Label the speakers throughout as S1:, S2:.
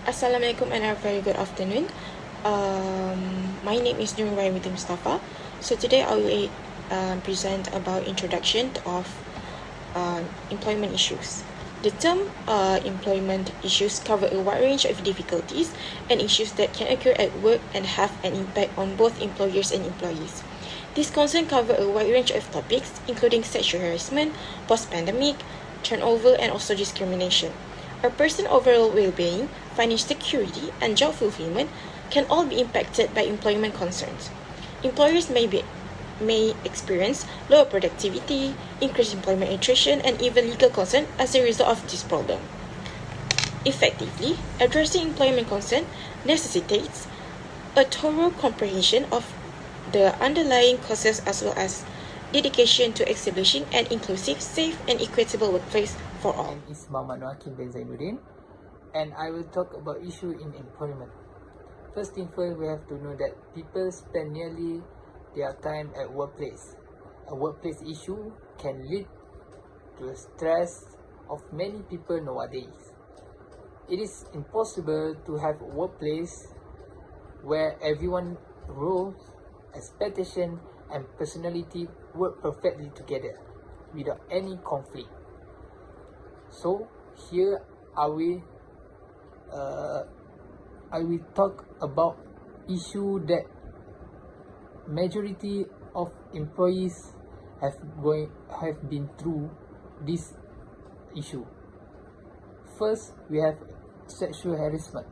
S1: Assalamualaikum and a very good afternoon. My name is Nur Raimiti Mustafa. So today I will present about introduction of employment issues. The term employment issues cover a wide range of difficulties and issues that can occur at work and have an impact on both employers and employees. These concerns cover a wide range of topics, including sexual harassment, post-pandemic, turnover, and also discrimination. A person's overall well-being, financial security, and job fulfillment can all be impacted by employment concerns. Employers may experience lower productivity, increased employment attrition, and even legal concern as a result of this problem. Effectively, addressing employment concern necessitates a thorough comprehension of the underlying causes as well as dedication to establishing an inclusive, safe, and equitable workplace for all.
S2: My name is Muhammad Noakim bin Zainuddin, and I will talk about issue in employment. First thing first, we have to know that people spend nearly their time at workplace. A workplace issue can lead to a stress of many people nowadays. It is impossible to have a workplace where everyone roles, expectation, and personality work perfectly together without any conflict. So here I will talk about issue that majority of employees have been through this issue. First, we have sexual harassment.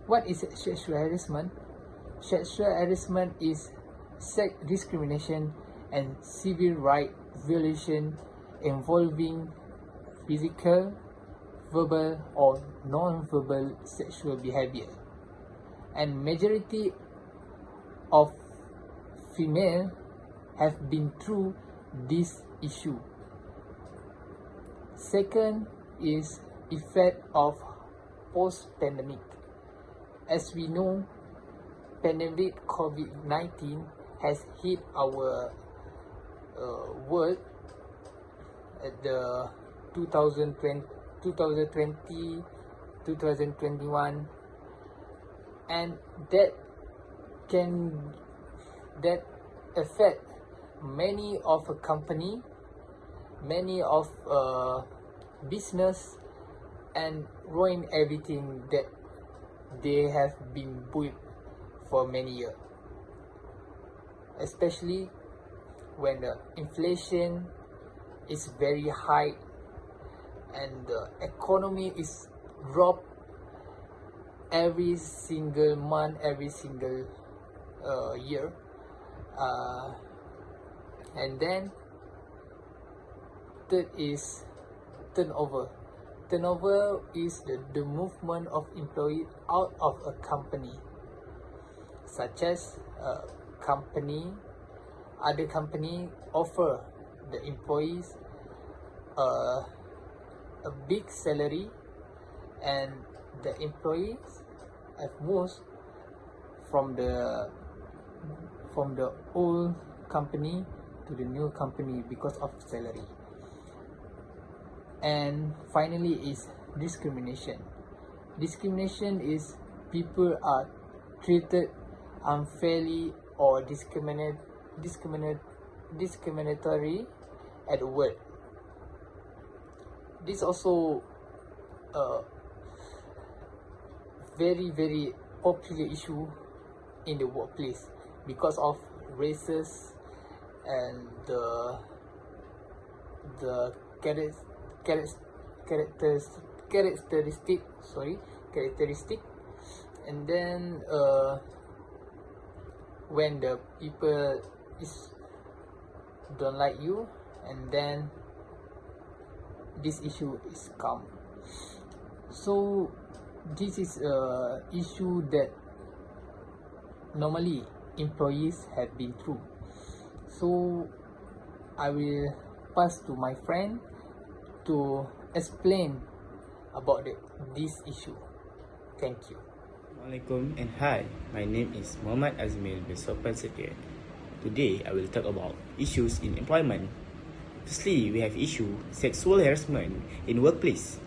S2: What is sexual harassment? Sexual harassment is sex discrimination and civil right violation involving physical, verbal, or non-verbal sexual behavior. And majority of female have been through this issue. Second is effect of post-pandemic. As we know, pandemic COVID-19 has hit our world at the 2020, 2021, and that affect many of a company, many of business, and ruin everything that they have been built for many years, especially when the inflation is very high and the economy is drop every single month, every single year, and then third is turnover. Turnover is the movement of employee out of a company, such as other company offer the employees a big salary, and the employees have moved from the old company to the new company because of salary. And finally is discrimination. Discrimination is people are treated unfairly or discriminatory at work. This also a very popular issue in the workplace because of races and the characteristic, and then when the people don't like you, and then this issue is come. So this is a issue that normally employees have been through. So I will pass to my friend to explain about this issue. Thank you.
S3: Assalamualaikum and hi, my name is Muhammad Azmil bin Sopan Setia. Today I will talk about issues in employment. Firstly, we have issue sexual harassment in workplace.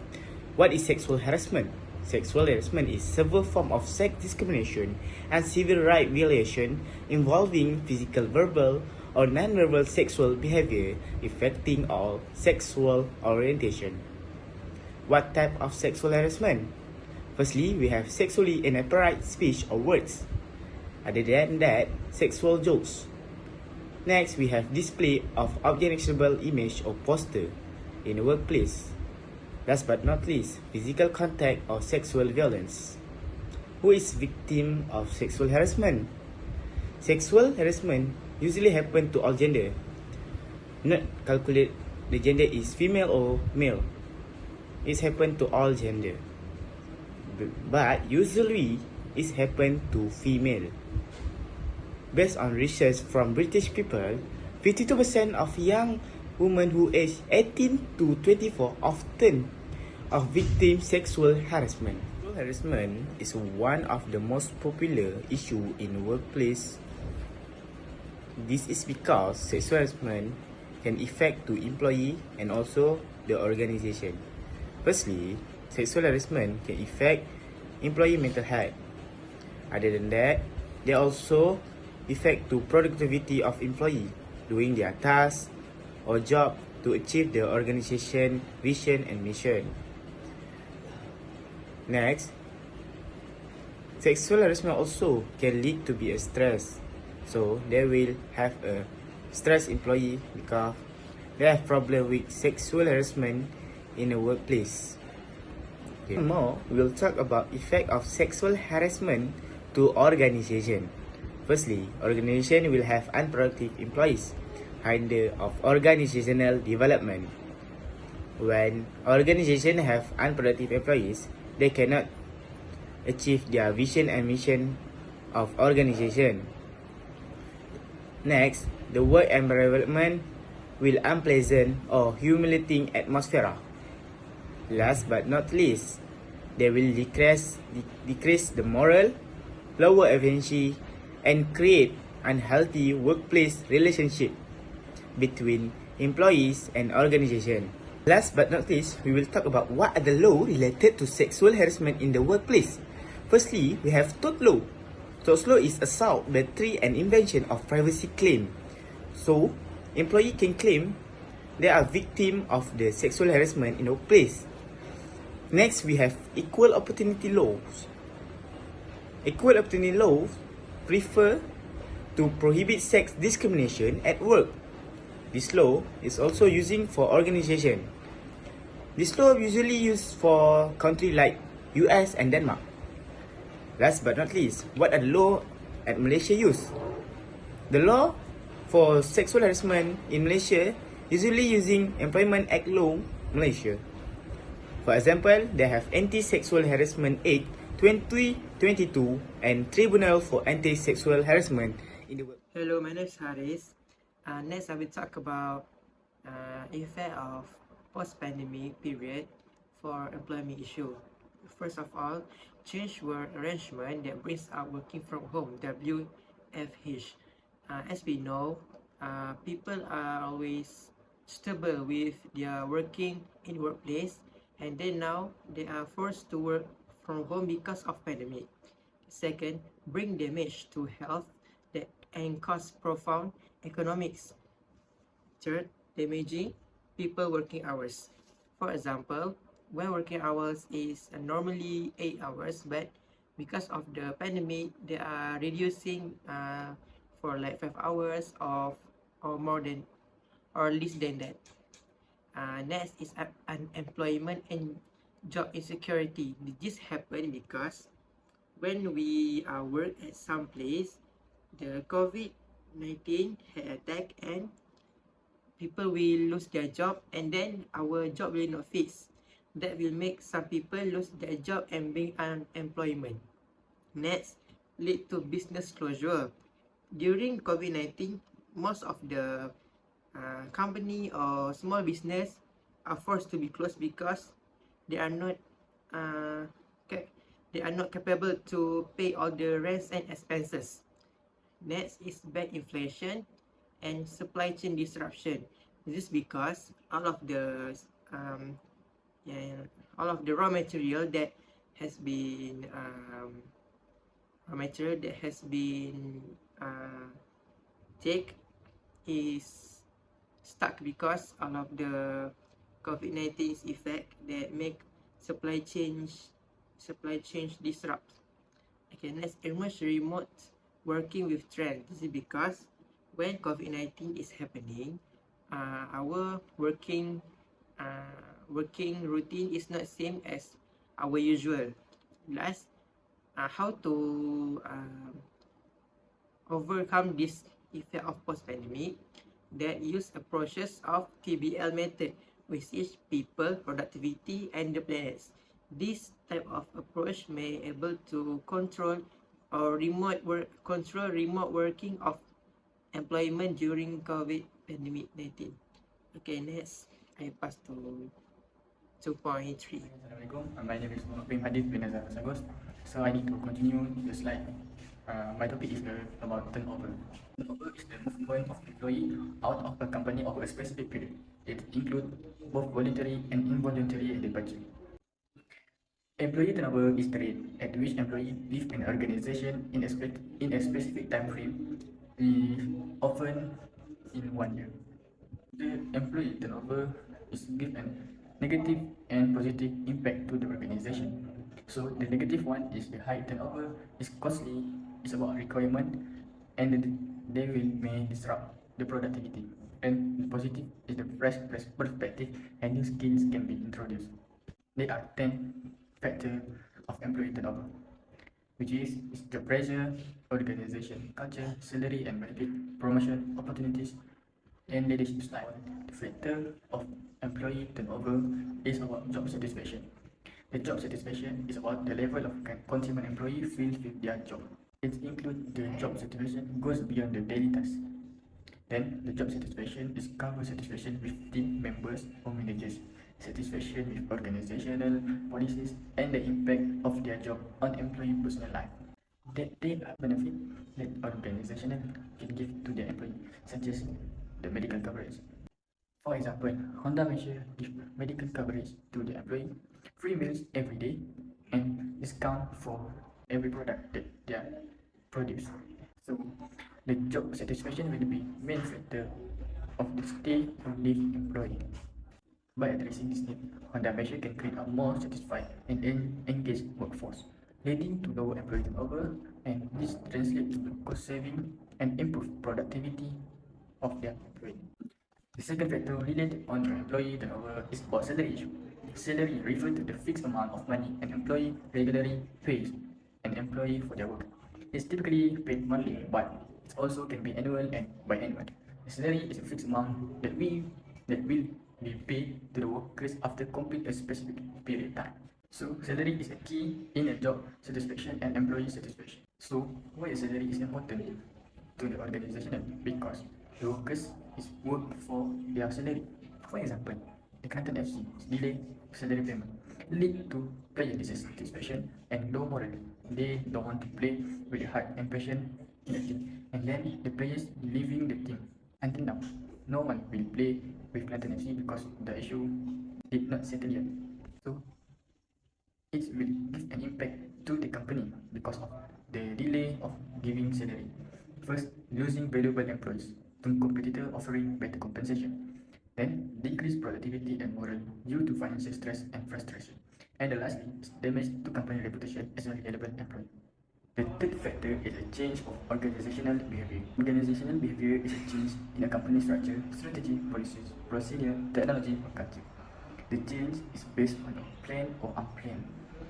S3: What is sexual harassment? Sexual harassment is several form of sex discrimination and civil right violation involving physical, verbal, or non-verbal sexual behavior affecting all sexual orientation. What type of sexual harassment? Firstly, we have sexually inappropriate speech or words. Other than that, sexual jokes. Next, we have display of objectionable image or poster in the workplace. Last but not least, physical contact or sexual violence. Who is victim of sexual harassment? Sexual harassment usually happen to all gender. Not calculate the gender is female or male. It's happen to all gender. But usually it's happen to female. Based on research from British people, 52% of young women who age 18 to 24 often are victim sexual harassment. Sexual harassment is one of the most popular issue in workplace. This is because sexual harassment can affect to employee and also the organization. Firstly, sexual harassment can affect employee mental health. Other than that, they also affect to productivity of employee doing their tasks or job to achieve the organization vision and mission. Next, sexual harassment also can lead to be a stress. So they will have a stressed employee because they have problem with sexual harassment in the workplace. Okay. More, we will talk about effect of sexual harassment to organization. Firstly, organization will have unproductive employees, hinder of organizational development. When organization have unproductive employees, they cannot achieve their vision and mission of organization. Next, the work environment will unpleasant or humiliating atmosphere. Last but not least, they will decrease the moral, lower efficiency, and create unhealthy workplace relationship between employees and organization. Last but not least, we will talk about what are the laws related to sexual harassment in the workplace. Firstly, we have tort law. Tort law is assault, battery, and invasion of privacy claim. So, employee can claim they are victim of the sexual harassment in the workplace. Next, we have equal opportunity laws. Equal opportunity laws prefer to prohibit sex discrimination at work. This law is also using for organization. This law usually used for countries like US and Denmark. Last but not least, what are the law at Malaysia use? The law for sexual harassment in Malaysia usually using Employment Act Law Malaysia. For example, they have Anti-Sexual Harassment Act 2022 and Tribunal for Anti-Sexual Harassment in the work.
S4: Hello, my name is Haris. Next, I will talk about effect of post-pandemic period for employment issue. First of all, change work arrangement that brings up working from home, WFH. As we know, people are always stable with their working in workplace, and then now they are forced to work from home because of pandemic. Second, bring damage to health that and cause profound economics. Third, damaging people working hours. For example, when working hours is normally 8 hours, but because of the pandemic, they are reducing for like 5 hours or more than or less than that. Next is unemployment and job insecurity. This happen because when we work at some place, the COVID-19 had attacked and people will lose their job, and then our job will not fix. That will make some people lose their job and bring unemployment. Next, lead to business closure. During COVID-19, most of the company or small business are forced to be closed because they are not capable to pay all the rents and expenses. Next is bad inflation and supply chain disruption. This is because all of the raw material that has been a material that has been take is stuck because of the COVID-19's effect that make supply chain disrupt. Okay, let's emerge remote working with trend. This is because when COVID-19 is happening, our working routine is not same as our usual. Last, how to overcome this effect of post-pandemic, that use a process of TBL method, which is people, productivity, and the planets. This type of approach may able to control remote working of employment during COVID pandemic 19. Okay, next I pass to 2.3.
S5: Assalamualaikum. My name is Muhammad Hadith bin Azhar Sagos. So I need to continue the slide. My topic is about turnover. Turnover is the movement of employee out of a company over a specific period. It includes both voluntary and involuntary departure. Employee turnover is the rate at which employees leave an organization in a specific time frame, often in 1 year. The employee turnover is give a negative and positive impact to the organization. So the negative one is the high turnover is costly, it's about requirement, and they will may disrupt the productivity. And the positive is the fresh perspective and new skills can be introduced. There are 10 factors of employee turnover, which is the pressure, organization, culture, salary and benefit, promotion, opportunities, and leadership style. The factor of employee turnover is about job satisfaction. The job satisfaction is about the level of consumer employee feels with their job. It includes the job satisfaction goes beyond the daily task. Then the job satisfaction is cover satisfaction with team members or managers, satisfaction with organizational policies, and the impact of their job on employee personal life. That they are benefit that organizational can give to their employee, such as the medical coverage. For example, Honda Measure give medical coverage to the employee, free meals every day, and discount for every product that they produce. So, the job satisfaction will be main factor of the stay or leave employee. By addressing this need, Honda Measure can create a more satisfied and engaged workforce, leading to lower employee turnover, and this translates to cost saving and improved productivity of their employee. The second factor related on the employee turnover is about salary issue. Salary refers to the fixed amount of money an employee regularly pays an employee for their work. It's typically paid monthly, but it also can be annual and biannual. The salary is a fixed amount that will be paid to the workers after complete a specific period of time. So salary is a key in a job satisfaction and employee satisfaction. So why salary is important to the organization? Because the workers is work for their salary. For example, the Canton FC delay salary payment lead to player dissatisfaction and low morale. They don't want to play with heart and passion in the team, and then the players leaving the team. Until now, no one will play with Canton FC because the issue did not settle yet. So it will give an impact to the company because of the delay of giving salary. First, losing valuable employees to competitor offering better compensation. Then, decreased productivity and morale due to financial stress and frustration. And lastly, damage to company reputation as a reliable employee. The third factor is a change of organizational behavior. Organizational behavior is a change in a company structure, strategy, policies, procedure, technology, or culture. The change is based on a planned or unplanned.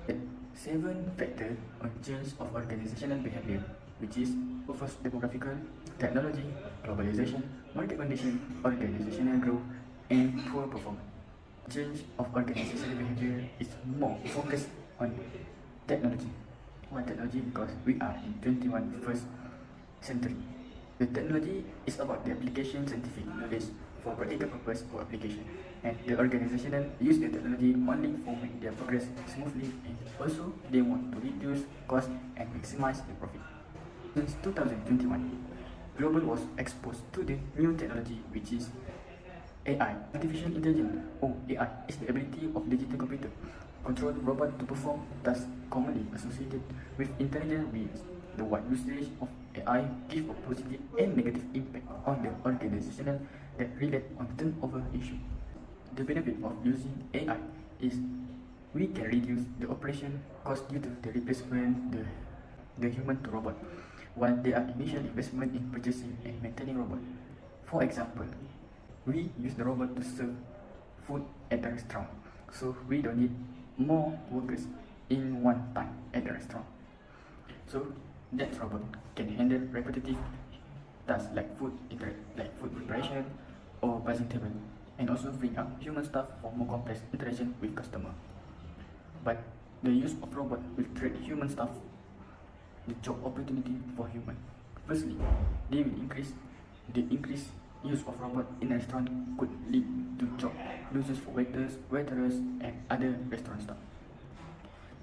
S5: The seventh factor on change of organizational behavior, which is first demographical, technology, globalization, market condition, organizational growth, and poor performance. Change of organizational behavior is more focused on technology. Why technology? Because we are in 21st century. The technology is about the application scientific knowledge for practical purpose or application, and the organizational use the technology only for make their progress smoothly, and also they want to reduce cost and maximize the profit. Since 2021, global was exposed to the new technology, which is AI, artificial intelligence, or AI is the ability of digital computer control robots to perform tasks commonly associated with intelligent beings. The wide usage of AI gives a positive and negative impact on the organizational that relate on turnover issue. The benefit of using AI is we can reduce the operation cost due to the replacement the human to robot, while there are initial investment in purchasing and maintaining robot. For example, we use the robot to serve food at the restaurant, so we don't need more workers in one time at the restaurant. So that robot can handle repetitive tasks like food preparation or passing table, and also freeing up human staff for more complex interaction with customer. But the use of robot will trade human staff the job opportunity for human. Firstly, they will increase the increased use of robot in a restaurant could lead to job losses for waiters, waitresses, and other restaurant staff.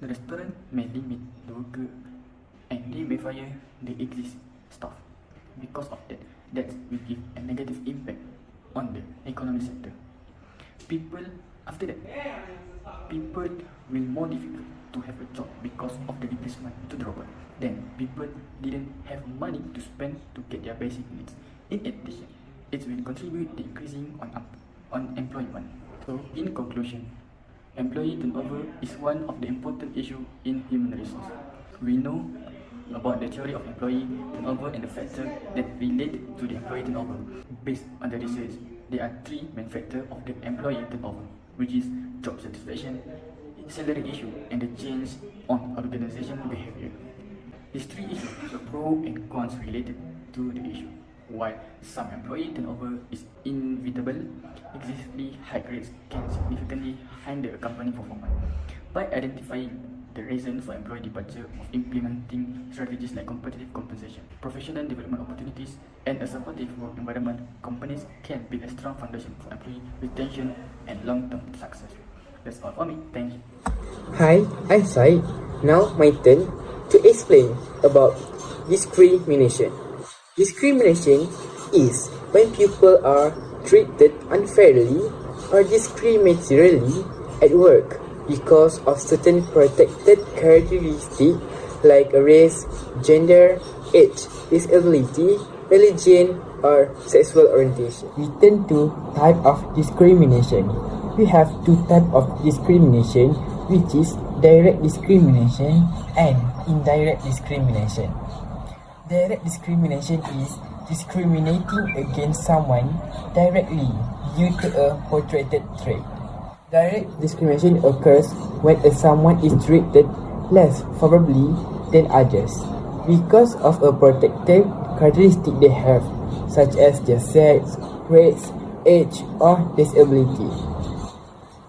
S5: The restaurant may limit the worker and they may fire the existing staff. Because of that, that will give a negative impact on the economic sector. After that, people will more difficult to have a job because of the replacement to the robot. Then people didn't have money to spend to get their basic needs. In addition, it will contribute to increasing on employment. So in conclusion, employee turnover is one of the important issues in human resources. We know about the theory of employee turnover and the factors that relate to the employee turnover. Based on the research, there are three main factors of the employee turnover, which is job satisfaction, salary issue, and the change on organization behavior. These three issues are pros and cons related to the issue. While some employee turnover is inevitable, excessively high rates can significantly hinder a company performance. By identifying the reason for employee departure, of implementing strategies like competitive compensation, professional development opportunities, and a supportive work environment, companies can build a strong foundation for employee retention and long-term success. That's all for me. Thank you.
S6: Hi, I'm Sai. Now my turn to explain about discrimination. Discrimination is when people are treated unfairly or discriminatorily at work because of certain protected characteristics like race, gender, age, disability, religion, or sexual orientation. We turn to type of discrimination. We have two types of discrimination, which is direct discrimination and indirect discrimination. Direct discrimination is discriminating against someone directly due to a portrayed trait. Direct discrimination occurs when someone is treated less favorably than others because of a protected characteristic they have, such as their sex, race, age, or disability.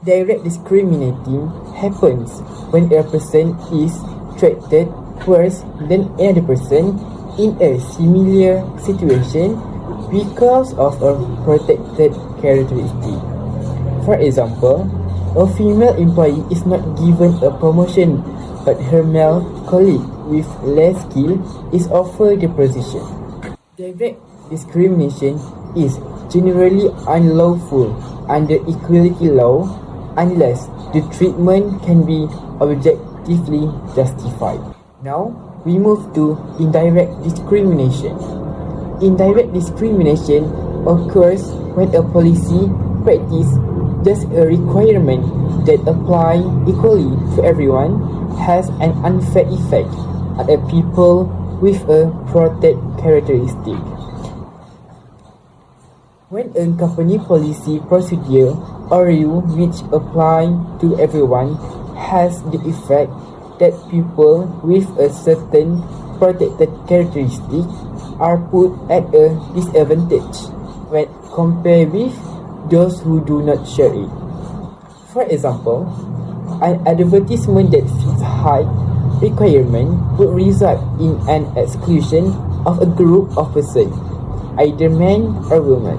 S6: Direct discriminating happens when a person is treated worse than another person in a similar situation because of a protected characteristic. For example, a female employee is not given a promotion, but her male colleague with less skill is offered the position. Direct discrimination is generally unlawful under equality law unless the treatment can be objectively justified. Now, we move to indirect discrimination. Indirect discrimination occurs when a policy, practice, just a requirement that apply equally to everyone has an unfair effect on a people with a protected characteristic. When a company policy, procedure, or rule which apply to everyone has the effect that people with a certain protected characteristic are put at a disadvantage when compared with those who do not share it. For example, an advertisement that fits high requirement would result in an exclusion of a group of persons, either men or women.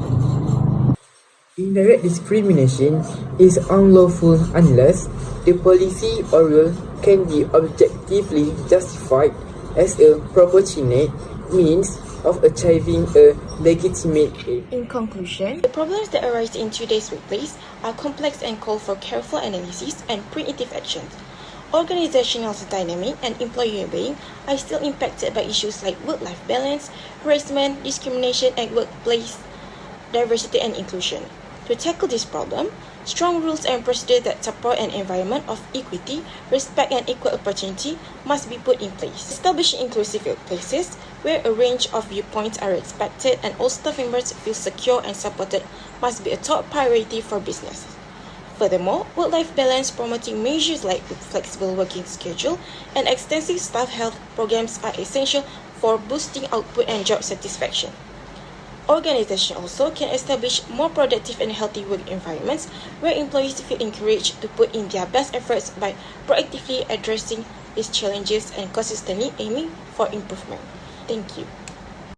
S6: Indirect discrimination is unlawful unless the policy or rule can be objectively justified as a proportionate means of achieving a legitimate aim.
S1: In conclusion, the problems that arise in today's workplace are complex and call for careful analysis and preemptive actions. Organizational dynamic and employee well-being are still impacted by issues like work-life balance, harassment, discrimination, and workplace diversity and inclusion. To tackle this problem, strong rules and procedures that support an environment of equity, respect, and equal opportunity must be put in place. Establishing inclusive workplaces where a range of viewpoints are respected and all staff members feel secure and supported must be a top priority for businesses. Furthermore, work-life balance promoting measures like flexible working schedule and extensive staff health programs are essential for boosting output and job satisfaction. Organizations also can establish more productive and healthy work environments where employees feel encouraged to put in their best efforts by proactively addressing these challenges and consistently aiming for improvement. Thank you.